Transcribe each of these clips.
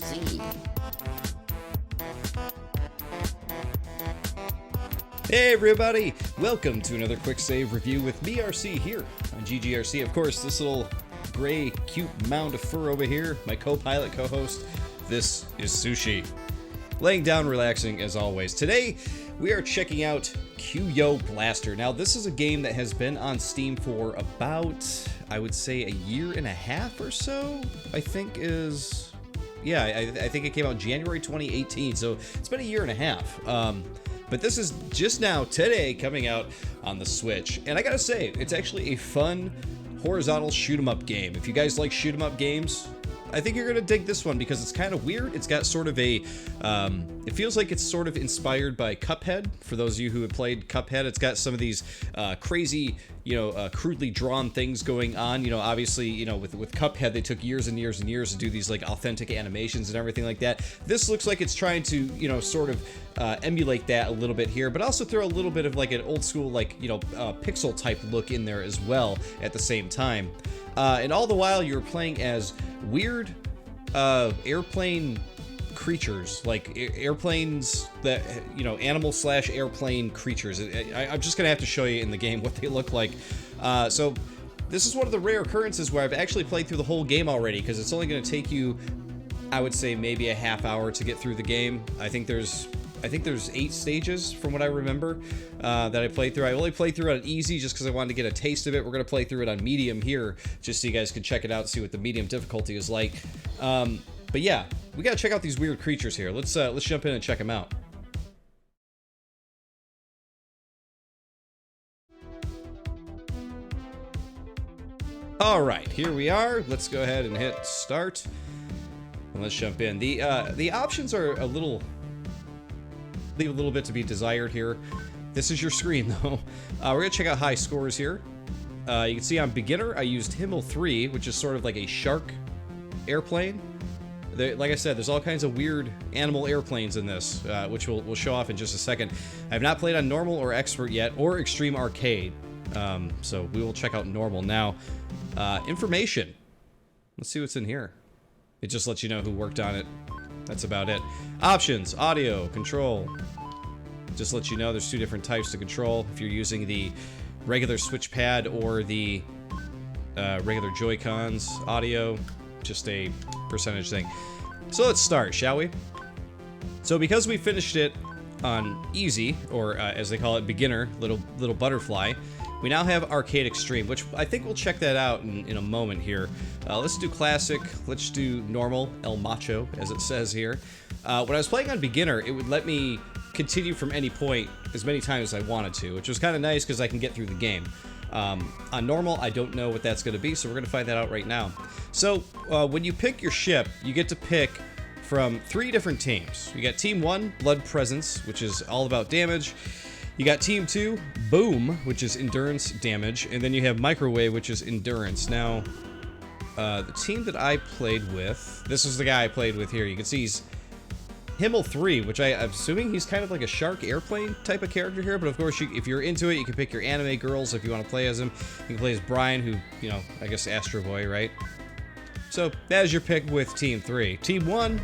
proceed. Hey everybody! Welcome to another QuickSave review with me, RC, here on GGRC. Of course, this little gray, cute mound of fur over here, my co-pilot, co-host, this is Sushi. Laying down, relaxing as always. Today, we are checking out YOBlaster. Now, this is a game that has been on Steam for about, I would say, a year and a half or so, I think is... Yeah, I think it came out January 2018, so it's been a year and a half. But this is just now, today, coming out on the Switch. And I gotta say, it's actually a fun, horizontal shoot-'em-up game. If you guys like shoot-'em-up games, I think you're gonna dig this one because it's kind of weird. It's got sort of a, it feels like it's sort of inspired by Cuphead. For those of you who have played Cuphead, it's got some of these crazy, crudely drawn things going on. Obviously, with Cuphead, they took years and years and years to do these like authentic animations and everything like that. This looks like it's trying to, sort of emulate that a little bit here, but also throw a little bit of like an old school, like, pixel type look in there as well at the same time. And all the while you're playing as weird airplane creatures, like airplanes that, animal/airplane creatures. I'm just gonna have to show you in the game what they look like. So this is one of the rare occurrences where I've actually played through the whole game already, because it's only gonna take you, I would say, maybe a half hour to get through the game. I think there's 8 stages from what I remember that I played through. I only played through it on easy just because I wanted to get a taste of it. We're going to play through it on medium here just so you guys can check it out and see what the medium difficulty is like. But yeah, we got to check out these weird creatures here. Let's jump in and check them out. All right, here we are. Let's go ahead and hit start. And let's jump in. The options are leave a little bit to be desired here. This is your screen though. We're gonna check out high scores here. You can see on beginner I used Himmel 3, which is sort of like a shark airplane. Like I said, there's all kinds of weird animal airplanes in this, which we'll show off in just a second. I have not played on normal or expert yet, or extreme arcade. So we will check out normal now. Information. Let's see what's in here. It just lets you know who worked on it. That's about it. Options, audio, control. Just lets you know there's 2 different types to control. If you're using the regular switch pad or the regular Joy-Cons, audio, just a percentage thing. So let's start, shall we? So because we finished it on easy, or as they call it, beginner, little butterfly, we now have Arcade Extreme, which I think we'll check that out in a moment here. Let's do Classic, let's do Normal, El Macho, as it says here. When I was playing on Beginner, it would let me continue from any point as many times as I wanted to, which was kind of nice because I can get through the game. On Normal, I don't know what that's going to be, so we're going to find that out right now. So, when you pick your ship, you get to pick from 3 different teams. You got Team 1, Blood Presence, which is all about damage. You got Team 2, Boom, which is endurance damage, and then you have Microwave, which is endurance. Now, the team that I played with, this is the guy I played with here. You can see he's Himmel 3, which I'm assuming he's kind of like a shark airplane type of character here, but of course, if you're into it, you can pick your anime girls if you want to play as him. You can play as Brian, who, I guess Astro Boy, right? So, that is your pick with Team 3. Team 1,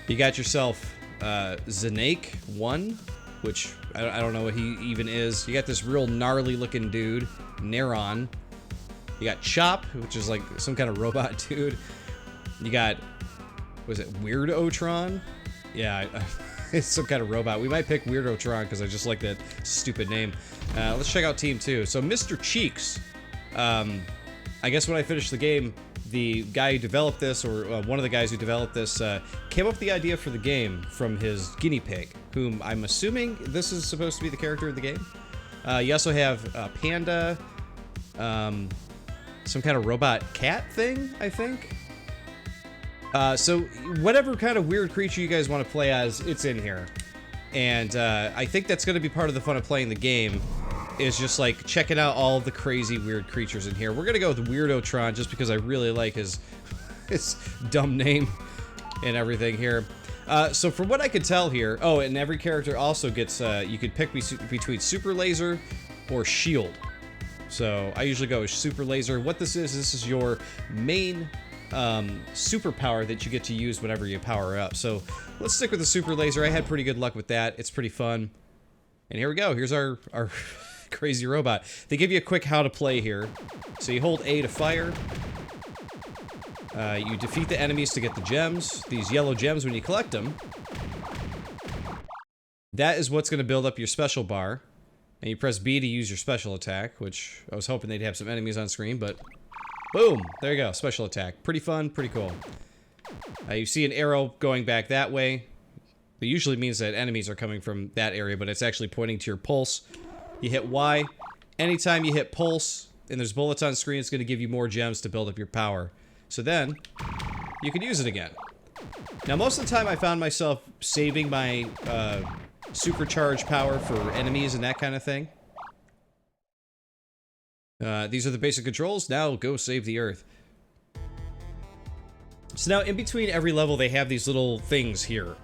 you got yourself Zanake 1, which I don't know what he even is. You got this real gnarly looking dude, Neron. You got Chop, which is like some kind of robot dude. You got, was it Weird-o-tron? Yeah, it's some kind of robot. We might pick Weird-o-tron because I just like that stupid name. Let's check out Team 2. So Mr. Cheeks, I guess when I finished the game, the guy who developed this, or one of the guys who developed this, came up with the idea for the game from his guinea pig, whom I'm assuming this is supposed to be the character of the game. You also have Panda, some kind of robot cat thing, I think. So whatever kind of weird creature you guys want to play as, it's in here. And I think that's going to be part of the fun of playing the game, is just like checking out all the crazy weird creatures in here. We're gonna go with Weird-o-tron just because I really like his dumb name and everything here. So from what I could tell here, oh, and every character also gets, you could pick between Super Laser or Shield. So I usually go with Super Laser. What this is your main superpower that you get to use whenever you power up. So let's stick with the super laser. I had pretty good luck with that. It's pretty fun. And here we go. Here's our crazy robot. They give you a quick how to play here. So you hold A to fire. You defeat the enemies to get the gems. These yellow gems, when you collect them, that is what's going to build up your special bar. And you press B to use your special attack, which I was hoping they'd have some enemies on screen, but boom, there you go, special attack. Pretty fun, pretty cool. You see an arrow going back that way. It usually means that enemies are coming from that area, but it's actually pointing to your pulse. You hit Y. Anytime you hit pulse and there's bullets on screen, it's going to give you more gems to build up your power. So then, you can use it again. Now, most of the time I found myself saving my supercharged power for enemies and that kind of thing. These are the basic controls. Now go save the Earth. So now in between every level they have these little things here.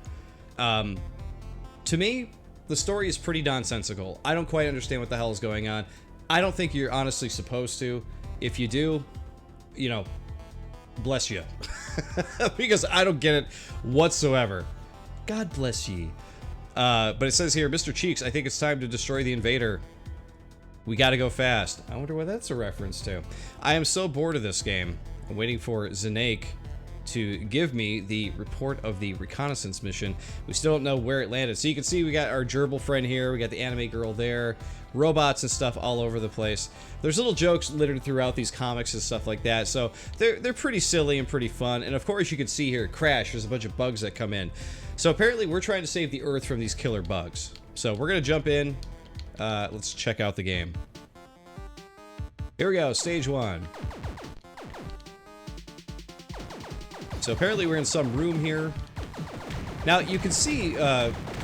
To me, the story is pretty nonsensical. I don't quite understand what the hell is going on. I don't think you're honestly supposed to. If you do, you know, bless you. Because I don't get it whatsoever. God bless ye. But it says here, Mr. Cheeks, I think it's time to destroy the invader. We gotta go fast. I wonder what that's a reference to. I am so bored of this game. I'm waiting for Zanake to give me the report of the reconnaissance mission. We still don't know where it landed. So you can see we got our gerbil friend here. We got the anime girl there. Robots and stuff all over the place. There's little jokes littered throughout these comics and stuff like that. So they're pretty silly and pretty fun. And of course you can see here, crash. There's a bunch of bugs that come in. So apparently we're trying to save the Earth from these killer bugs. So we're gonna jump in. Let's check out the game. Here we go, stage 1. So apparently we're in some room here. Now you can see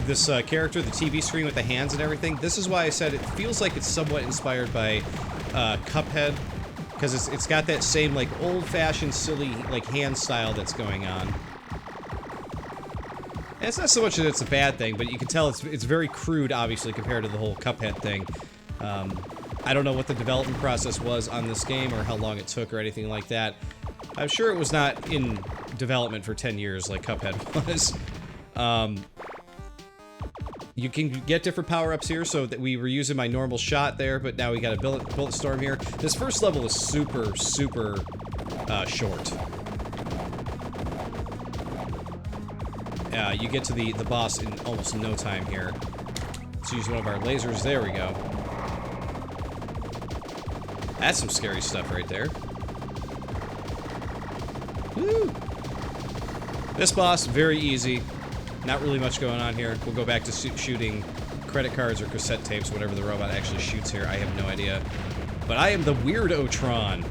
this character, the TV screen with the hands and everything. This is why I said it feels like it's somewhat inspired by Cuphead, because it's got that same like old-fashioned silly like hand style that's going on. And it's not so much that it's a bad thing, but you can tell it's very crude, obviously, compared to the whole Cuphead thing. I don't know what the development process was on this game or how long it took or anything like that. I'm sure it was not in development for 10 years like Cuphead was. You can get different power-ups here, so that we were using my normal shot there, but now we got a bullet storm here. This first level is super, super short. You get to the boss in almost no time here. Let's use one of our lasers. There we go. That's some scary stuff right there. Woo! This boss, very easy. Not really much going on here. We'll go back to shooting credit cards or cassette tapes, whatever the robot actually shoots here. I have no idea. But I am the Weird-o-tron.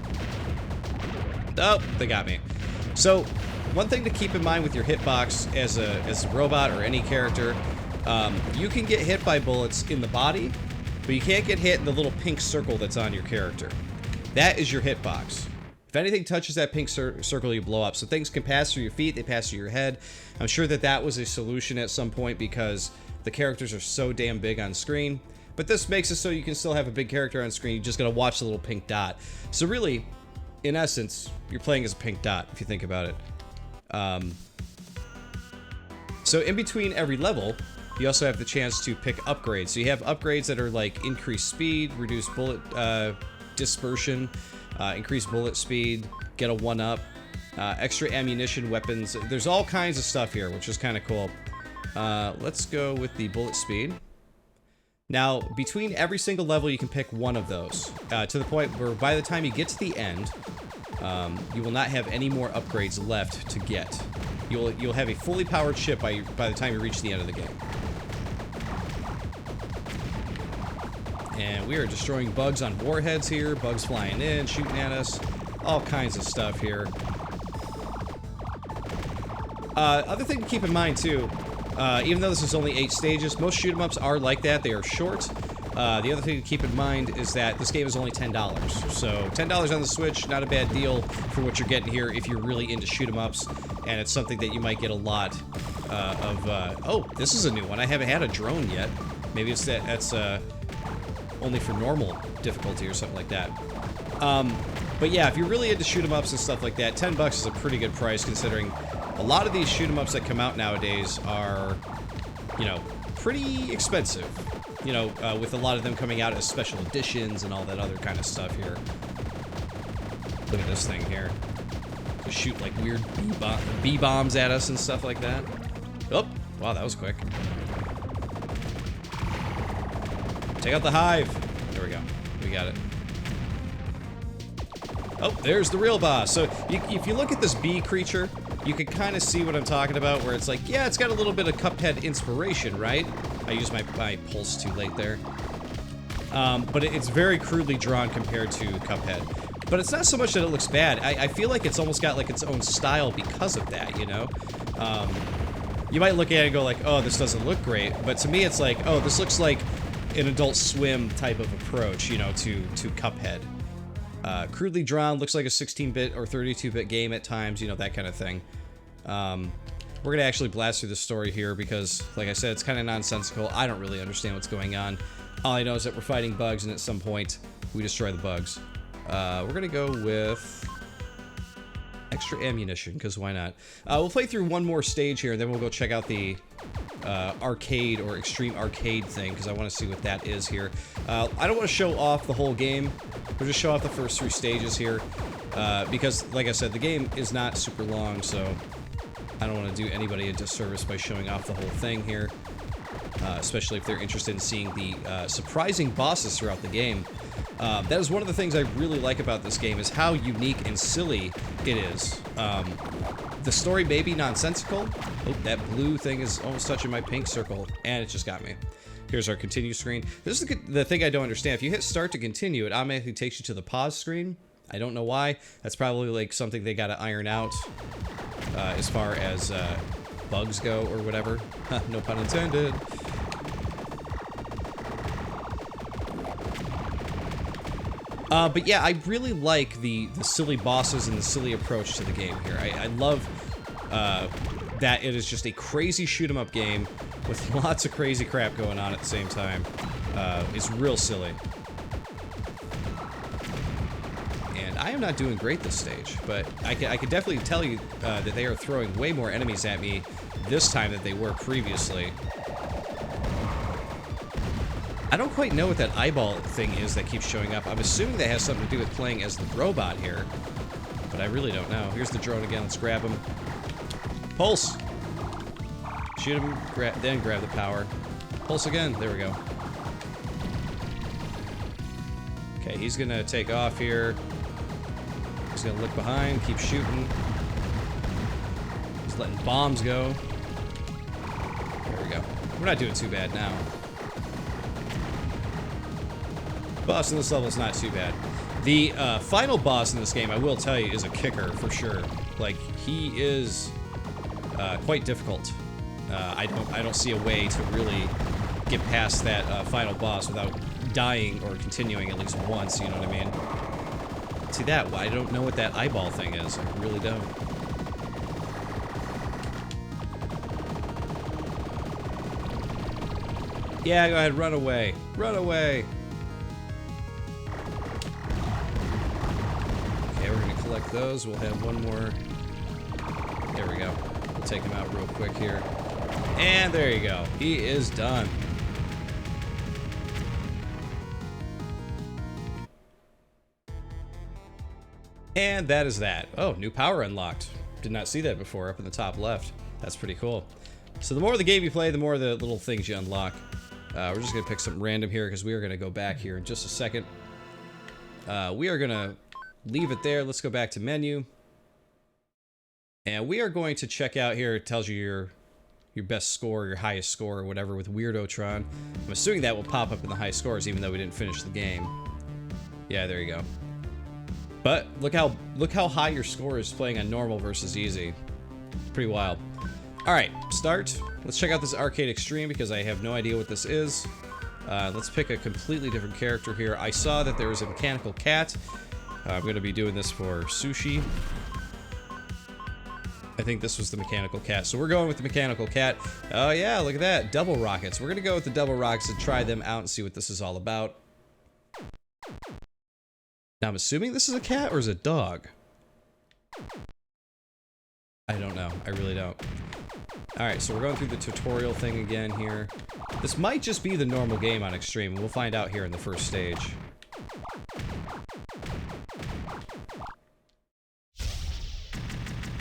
Oh, they got me. So, one thing to keep in mind with your hitbox as a robot or any character, you can get hit by bullets in the body, but you can't get hit in the little pink circle that's on your character. That is your hitbox. If anything touches that pink circle, you blow up. So things can pass through your feet, they pass through your head. I'm sure that was a solution at some point because the characters are so damn big on screen. But this makes it so you can still have a big character on screen. You just gotta watch the little pink dot. So really, in essence, you're playing as a pink dot, if you think about it. So in between every level, you also have the chance to pick upgrades. So you have upgrades that are like increased speed, reduced bullet dispersion, increased bullet speed, get a 1-up, extra ammunition, weapons. There's all kinds of stuff here, which is kind of cool. Let's go with the bullet speed. Now, between every single level, you can pick one of those, to the point where by the time you get to the end, you will not have any more upgrades left to get. You'll have a fully powered ship by the time you reach the end of the game. And we are destroying bugs on warheads here, bugs flying in, shooting at us, all kinds of stuff here. Other thing to keep in mind too, even though this is only 8 stages, most shoot-em-ups are like that. They are short. The other thing to keep in mind is that this game is only $10. So $10 on the Switch, not a bad deal for what you're getting here if you're really into shoot-em-ups, and it's something that you might get a lot of. Oh, this is a new one. I haven't had a drone yet. Maybe it's that's only for normal difficulty or something like that. But yeah, if you're really into shoot 'em ups and stuff like that, $10 is a pretty good price considering a lot of these shoot 'em ups that come out nowadays are, you know, pretty expensive. You know, with a lot of them coming out as special editions and all that other kind of stuff here. Look at this thing here. Just shoot like weird bee bombs at us and stuff like that. Oh, wow, that was quick. Take out the hive. There we go. We got it. Oh, there's the real boss. So if you look at this bee creature, you can kind of see what I'm talking about, where it's like, yeah, it's got a little bit of Cuphead inspiration, right? I used my pulse too late there. But it's very crudely drawn compared to Cuphead. But it's not so much that it looks bad. I feel like it's almost got like its own style because of that, you know? You might look at it and go like, oh, this doesn't look great. But to me, it's like, oh, this looks like an Adult Swim type of approach, you know, to Cuphead. Crudely drawn, looks like a 16-bit or 32-bit game at times, you know, that kind of thing. We're gonna actually blast through the story here because, like I said, it's kind of nonsensical. I don't really understand what's going on. All I know is that we're fighting bugs, and at some point, we destroy the bugs. We're gonna go with extra ammunition, because why not? We'll play through one more stage here, and then we'll go check out the arcade or extreme arcade thing, because I want to see what that is here. I don't want to show off the whole game. We'll just show off the first 3 stages here, because, like I said, the game is not super long, so I don't want to do anybody a disservice by showing off the whole thing here, especially if they're interested in seeing the surprising bosses throughout the game. That is one of the things I really like about this game, is how unique and silly it is. The story may be nonsensical. Oh, that blue thing is almost touching my pink circle, and it just got me. Here's our continue screen. This is the thing I don't understand. If you hit start to continue, it automatically takes you to the pause screen. I don't know why. That's probably like something they gotta iron out as far as bugs go or whatever. No pun intended. But yeah, I really like the silly bosses and the silly approach to the game here. I love that it is just a crazy shoot-'em-up game with lots of crazy crap going on at the same time. It's real silly. And I am not doing great this stage, but I can definitely tell you that they are throwing way more enemies at me this time than they were previously. I don't quite know what that eyeball thing is that keeps showing up. I'm assuming that has something to do with playing as the robot here, but I really don't know. Here's the drone again. Let's grab him. Pulse! Shoot him, then grab the power. Pulse again. There we go. Okay, he's gonna take off here. He's gonna look behind, keep shooting. He's letting bombs go. There we go. We're not doing too bad now. Boss in this level is not too bad. The final boss in this game, I will tell you, is a kicker for sure. Like, he is quite difficult. I don't see a way to really get past that final boss without dying or continuing at least once. You know what I mean? See that? Well, I don't know what that eyeball thing is. I really don't. Yeah, go ahead, run away. Run away. Collect those. We'll have one more. There we go. We'll take him out real quick here. And there you go. He is done. And that is that. Oh, new power unlocked. Did not see that before up in the top left. That's pretty cool. So the more of the game you play, the more of the little things you unlock. We're just going to pick something random here because we are going to go back here in just a second. We are going to leave it there. Let's go back to menu. And we are going to check out here. It tells you your best score, your highest score, or whatever with Weird-o-tron. I'm assuming that will pop up in the high scores, even though we didn't finish the game. Yeah, there you go. But look how high your score is playing on normal versus easy. Pretty wild. All right, start. Let's check out this Arcade Extreme because I have no idea what this is. Let's pick a completely different character here. I saw that there was a mechanical cat. I'm going to be doing this for sushi. I think this was the mechanical cat. So we're going with the mechanical cat. Oh yeah, look at that. Double rockets. We're going to go with the double rockets and try them out and see what this is all about. Now, I'm assuming this is a cat or is it a dog? I don't know. I really don't. Alright, so we're going through the tutorial thing again here. This might just be the normal game on Extreme, and we'll find out here in the first stage.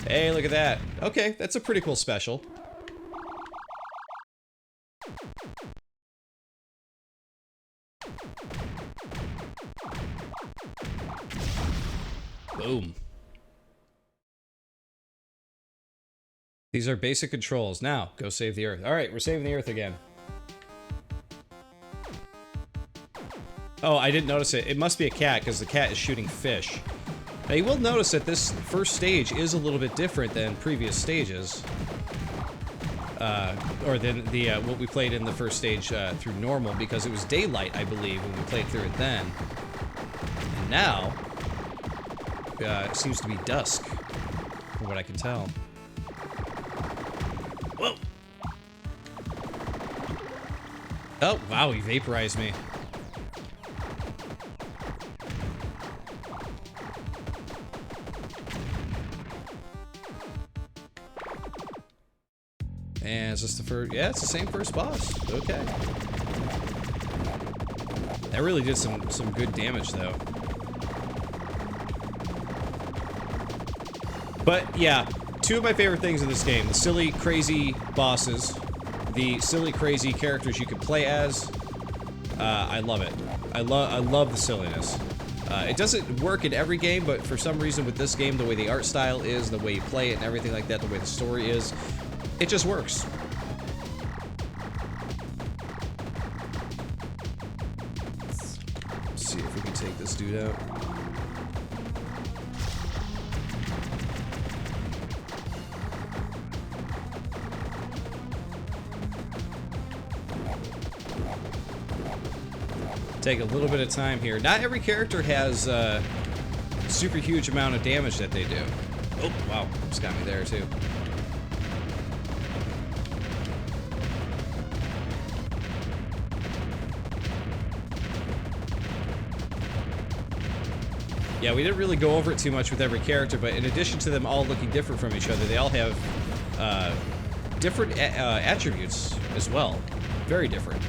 Hey, look at that. Okay, that's a pretty cool special. Boom. These are basic controls. Now, go save the Earth. Alright, we're saving the Earth again. Oh, I didn't notice it. It must be a cat, because the cat is shooting fish. Now, you will notice that this first stage is a little bit different than previous stages. Or than the what we played in the first stage through normal, because it was daylight, I believe, when we played through it then. And now, it seems to be dusk, from what I can tell. Whoa! Oh, wow, he vaporized me. And is this the first? Yeah, it's the same first boss. Okay. That really did some good damage, though. But, yeah, two of my favorite things in this game. The silly, crazy bosses. The silly, crazy characters you can play as. I love it. I love the silliness. It doesn't work in every game, but for some reason with this game, the way the art style is, the way you play it and everything like that, the way the story is, it just works. Let's see if we can take this dude out. Take a little bit of time here. Not every character has a super huge amount of damage that they do. Oh, wow. Just got me there, too. Yeah, we didn't really go over it too much with every character, but in addition to them all looking different from each other, they all have different attributes as well. Very different.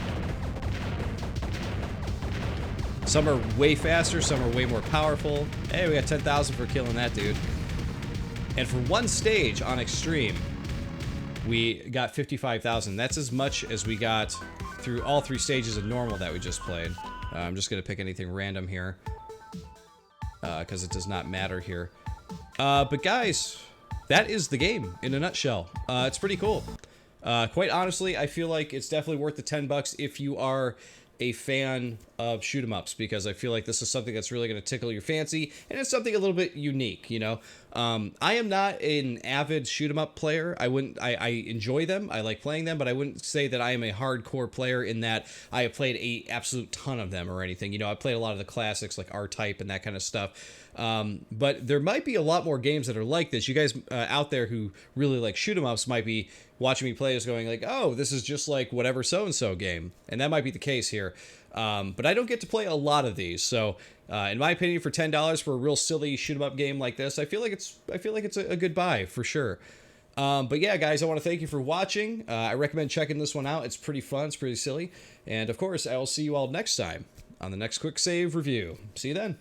Some are way faster, some are way more powerful. Hey, we got 10,000 for killing that dude. And for one stage on Extreme, we got 55,000. That's as much as we got through all three stages of normal that we just played. I'm just going to pick anything random here, because it does not matter here. But guys, that is the game in a nutshell. It's pretty cool. Quite honestly, I feel like it's definitely worth the $10 if you are a fan of shoot 'em ups, because I feel like this is something that's really going to tickle your fancy, and it's something a little bit unique, you know. I am not an avid shoot 'em up player. I enjoy them, I like playing them, but I wouldn't say that I am a hardcore player in that I have played a absolute ton of them or anything. You know, I played a lot of the classics like R-Type and that kind of stuff. But there might be a lot more games that are like this. You guys out there who really like shoot 'em ups might be watching me play this going like, oh, this is just like whatever so-and-so game. And that might be the case here. But I don't get to play a lot of these. So, in my opinion, for $10 for a real silly shoot 'em up game like this, I feel like it's a good buy for sure. But yeah, guys, I want to thank you for watching. I recommend checking this one out. It's pretty fun. It's pretty silly. And of course, I will see you all next time on the next Quick Save Review. See you then.